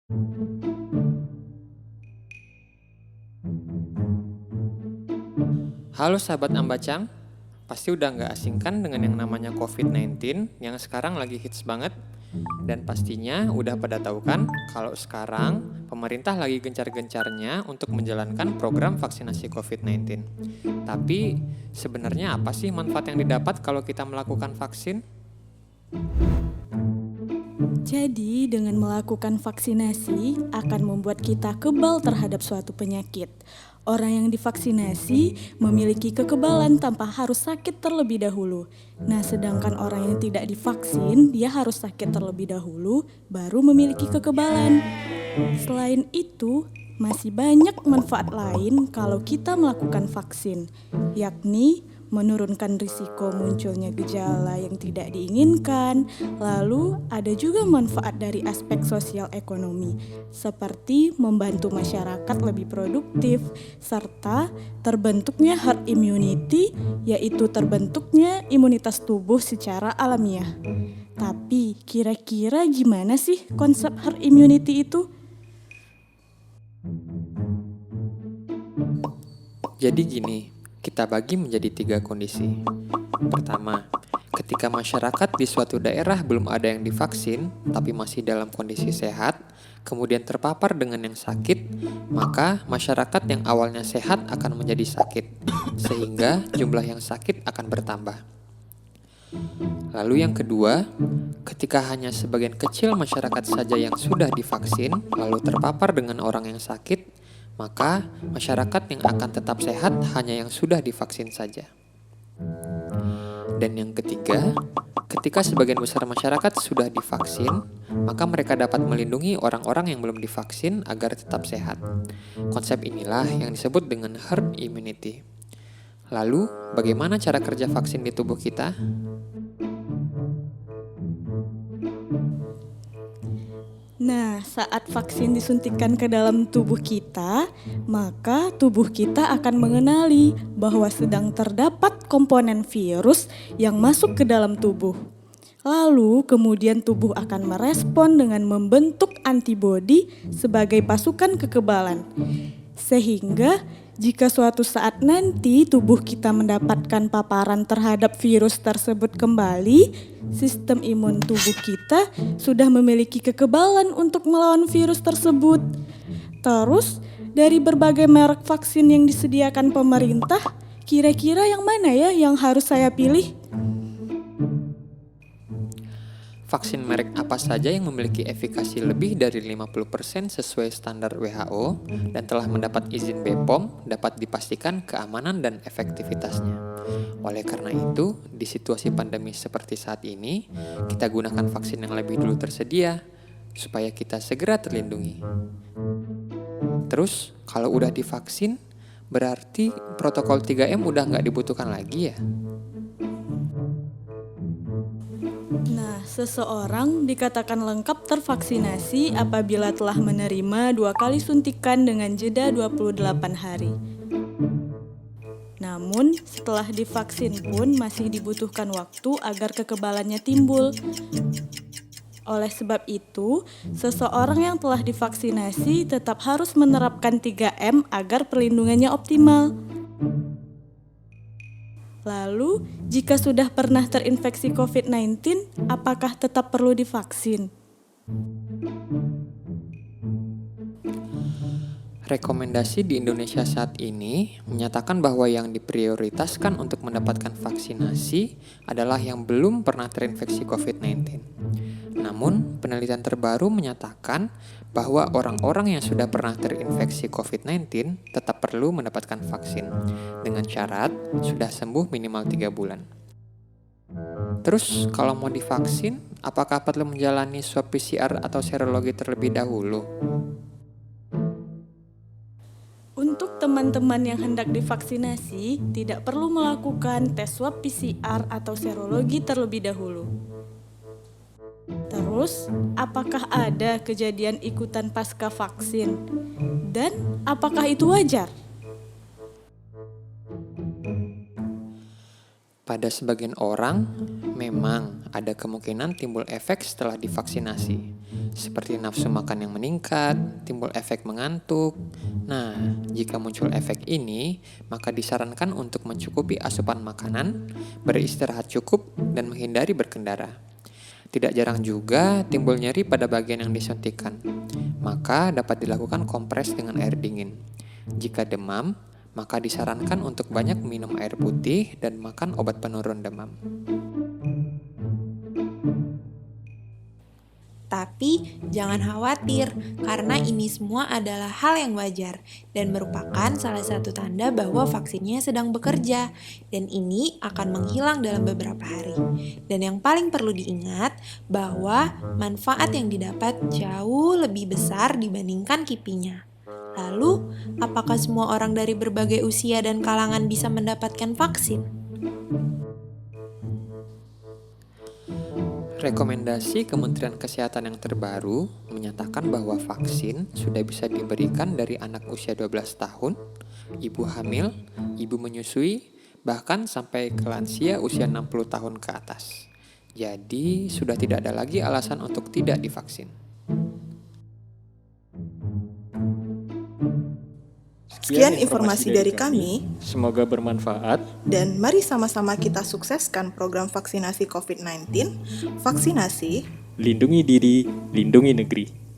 Halo sahabat Ambacang, pasti udah nggak asing kan dengan yang namanya COVID-19 yang sekarang lagi hits banget? Dan pastinya udah pada tahu kan kalau sekarang pemerintah lagi gencar-gencarnya untuk menjalankan program vaksinasi COVID-19. Tapi sebenarnya apa sih manfaat yang didapat kalau kita melakukan vaksin? Jadi, dengan melakukan vaksinasi akan membuat kita kebal terhadap suatu penyakit. Orang yang divaksinasi memiliki kekebalan tanpa harus sakit terlebih dahulu. Nah, sedangkan orang yang tidak divaksin, dia harus sakit terlebih dahulu baru memiliki kekebalan. Selain itu, masih banyak manfaat lain kalau kita melakukan vaksin, yakni menurunkan risiko munculnya gejala yang tidak diinginkan. Lalu ada juga manfaat dari aspek sosial ekonomi, seperti membantu masyarakat lebih produktif, serta terbentuknya herd immunity, yaitu terbentuknya imunitas tubuh secara alamiah. Tapi kira-kira gimana sih konsep herd immunity itu? Jadi gini, kita bagi menjadi 3 kondisi. Pertama, ketika masyarakat di suatu daerah belum ada yang divaksin, tapi masih dalam kondisi sehat, kemudian terpapar dengan yang sakit, maka masyarakat yang awalnya sehat akan menjadi sakit, sehingga jumlah yang sakit akan bertambah. Lalu yang kedua, ketika hanya sebagian kecil masyarakat saja yang sudah divaksin, lalu terpapar dengan orang yang sakit, maka masyarakat yang akan tetap sehat hanya yang sudah divaksin saja. Dan yang ketiga, ketika sebagian besar masyarakat sudah divaksin, maka mereka dapat melindungi orang-orang yang belum divaksin agar tetap sehat. Konsep inilah yang disebut dengan herd immunity. Lalu, bagaimana cara kerja vaksin di tubuh kita? Nah, saat vaksin disuntikkan ke dalam tubuh kita, maka tubuh kita akan mengenali bahwa sedang terdapat komponen virus yang masuk ke dalam tubuh. Lalu, kemudian tubuh akan merespon dengan membentuk antibodi sebagai pasukan kekebalan. Sehingga, jika suatu saat nanti tubuh kita mendapatkan paparan terhadap virus tersebut kembali, sistem imun tubuh kita sudah memiliki kekebalan untuk melawan virus tersebut. Terus, dari berbagai merek vaksin yang disediakan pemerintah, kira-kira yang mana ya yang harus saya pilih? Vaksin merek apa saja yang memiliki efikasi lebih dari 50% sesuai standar WHO dan telah mendapat izin BPOM dapat dipastikan keamanan dan efektivitasnya. Oleh karena itu, di situasi pandemi seperti saat ini, kita gunakan vaksin yang lebih dulu tersedia supaya kita segera terlindungi. Terus, kalau udah divaksin, berarti protokol 3M udah nggak dibutuhkan lagi ya? Nah, seseorang dikatakan lengkap tervaksinasi apabila telah menerima 2 kali suntikan dengan jeda 28 hari. Namun, setelah divaksin pun masih dibutuhkan waktu agar kekebalannya timbul. Oleh sebab itu, seseorang yang telah divaksinasi tetap harus menerapkan 3M agar perlindungannya optimal. Lalu, jika sudah pernah terinfeksi COVID-19, apakah tetap perlu divaksin? Rekomendasi di Indonesia saat ini menyatakan bahwa yang diprioritaskan untuk mendapatkan vaksinasi adalah yang belum pernah terinfeksi COVID-19. Namun, penelitian terbaru menyatakan bahwa orang-orang yang sudah pernah terinfeksi COVID-19 tetap perlu mendapatkan vaksin dengan syarat sudah sembuh minimal 3 bulan. Terus, kalau mau divaksin, apakah perlu menjalani swab PCR atau serologi terlebih dahulu? Untuk teman-teman yang hendak divaksinasi, tidak perlu melakukan tes swab PCR atau serologi terlebih dahulu. Terus, apakah ada kejadian ikutan pasca vaksin? Dan apakah itu wajar? Pada sebagian orang, memang ada kemungkinan timbul efek setelah divaksinasi. seperti nafsu makan yang meningkat, timbul efek mengantuk. Nah, jika muncul efek ini, maka disarankan untuk mencukupi asupan makanan, beristirahat cukup, dan menghindari berkendara. Tidak jarang juga timbul nyeri pada bagian yang disuntikan, maka dapat dilakukan kompres dengan air dingin. Jika demam, maka disarankan untuk banyak minum air putih dan makan obat penurun demam. Tapi jangan khawatir, karena ini semua adalah hal yang wajar dan merupakan salah satu tanda bahwa vaksinnya sedang bekerja, dan ini akan menghilang dalam beberapa hari. Dan yang paling perlu diingat bahwa manfaat yang didapat jauh lebih besar dibandingkan kipinya. Lalu, apakah semua orang dari berbagai usia dan kalangan bisa mendapatkan vaksin? Rekomendasi Kementerian Kesehatan yang terbaru menyatakan bahwa vaksin sudah bisa diberikan dari anak usia 12 tahun, ibu hamil, ibu menyusui, bahkan sampai ke lansia usia 60 tahun ke atas. Jadi, sudah tidak ada lagi alasan untuk tidak divaksin. Sekian informasi dari kami, Semoga bermanfaat. dan mari sama-sama kita sukseskan program vaksinasi COVID-19. Vaksinasi Lindungi diri, lindungi negeri.